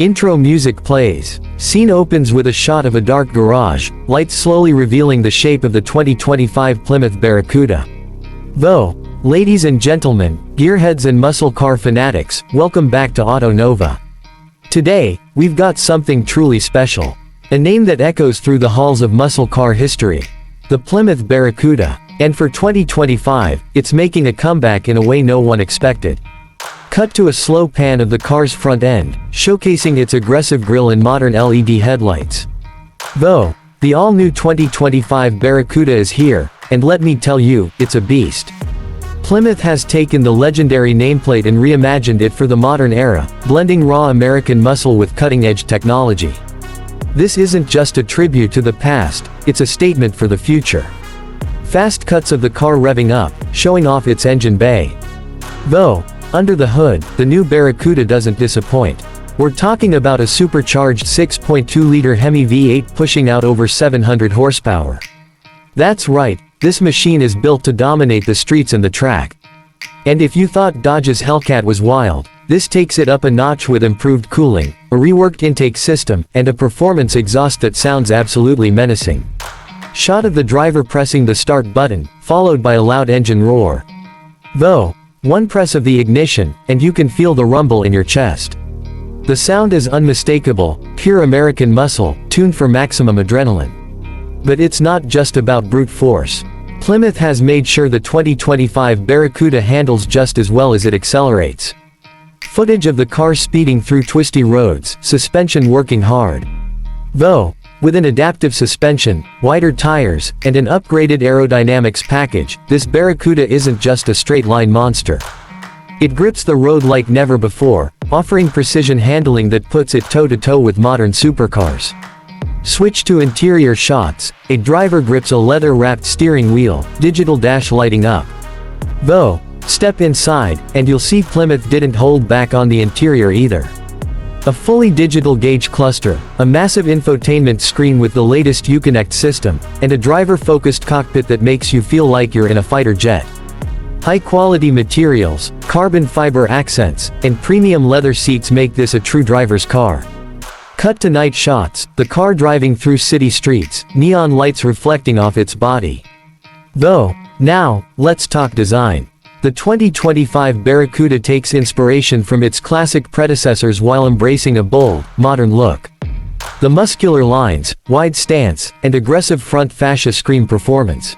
Intro music plays. Scene opens with a shot of a dark garage, lights slowly revealing the shape of the 2025 Plymouth Barracuda. Though, ladies and gentlemen, gearheads and muscle car fanatics, welcome back to Auto Nova. Today, we've got something truly special. A name that echoes through the halls of muscle car history. The Plymouth Barracuda. And for 2025, it's making a comeback in a way no one expected. Cut to a slow pan of the car's front end, showcasing its aggressive grille and modern LED headlights. Though, the all-new 2025 Barracuda is here, and let me tell you, it's a beast. Plymouth has taken the legendary nameplate and reimagined it for the modern era, blending raw American muscle with cutting-edge technology. This isn't just a tribute to the past, it's a statement for the future. Fast cuts of the car revving up, showing off its engine bay. Though, under the hood, the new Barracuda doesn't disappoint. We're talking about a supercharged 6.2-liter HEMI V8 pushing out over 700 horsepower. That's right, this machine is built to dominate the streets and the track. And if you thought Dodge's Hellcat was wild, this takes it up a notch with improved cooling, a reworked intake system, and a performance exhaust that sounds absolutely menacing. Shot of the driver pressing the start button, followed by a loud engine roar. Though, one press of the ignition, and you can feel the rumble in your chest. The sound is unmistakable, pure American muscle, tuned for maximum adrenaline. But it's not just about brute force. Plymouth has made sure the 2025 Barracuda handles just as well as it accelerates. Footage of the car speeding through twisty roads, suspension working hard. Though, with an adaptive suspension, wider tires, and an upgraded aerodynamics package, this Barracuda isn't just a straight-line monster. It grips the road like never before, offering precision handling that puts it toe-to-toe with modern supercars. Switch to interior shots. A driver grips a leather-wrapped steering wheel, digital dash lighting up. Though, step inside, and you'll see Plymouth didn't hold back on the interior either. A fully digital gauge cluster, a massive infotainment screen with the latest Uconnect system, and a driver-focused cockpit that makes you feel like you're in a fighter jet. High-quality materials, carbon fiber accents, and premium leather seats make this a true driver's car. Cut to night shots, the car driving through city streets, neon lights reflecting off its body. Though, now, let's talk design. The 2025 Barracuda takes inspiration from its classic predecessors while embracing a bold, modern look. The muscular lines, wide stance, and aggressive front fascia scream performance.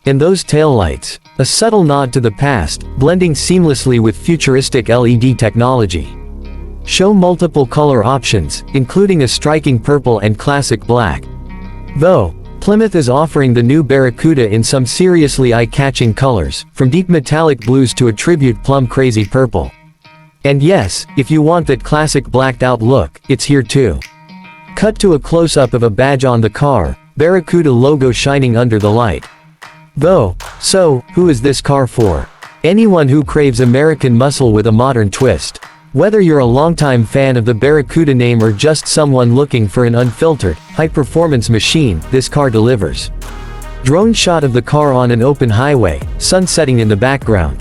And those taillights, a subtle nod to the past, blending seamlessly with futuristic LED technology. Show multiple color options, including a striking purple and classic black. Though, Plymouth is offering the new Barracuda in some seriously eye-catching colors, from deep metallic blues to a tribute plum-crazy purple. And yes, if you want that classic blacked-out look, it's here too. Cut to a close-up of a badge on the car, Barracuda logo shining under the light. Though, so, who is this car for? Anyone who craves American muscle with a modern twist. Whether you're a longtime fan of the Barracuda name or just someone looking for an unfiltered, high-performance machine, this car delivers. Drone shot of the car on an open highway, sun setting in the background.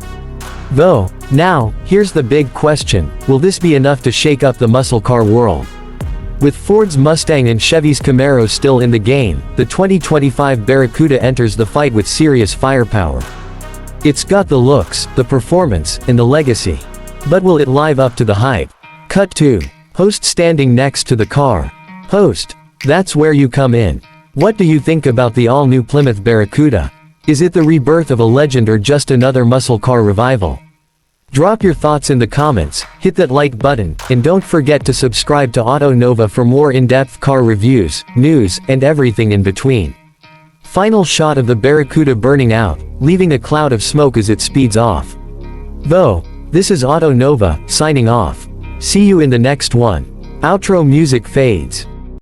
Though, now, here's the big question, will this be enough to shake up the muscle car world? With Ford's Mustang and Chevy's Camaro still in the game, the 2025 Barracuda enters the fight with serious firepower. It's got the looks, the performance, and the legacy. But will it live up to the hype? Cut to host standing next to the car. Host, that's where you come in. What do you think about the all-new Plymouth Barracuda? Is it the rebirth of a legend or just another muscle car revival? Drop your thoughts in the comments, hit that like button, and don't forget to subscribe to Auto Nova for more in-depth car reviews, news, and everything in between. Final shot of the Barracuda burning out, leaving a cloud of smoke as it speeds off. Though, this is Auto Nova, signing off. See you in the next one. Outro music fades.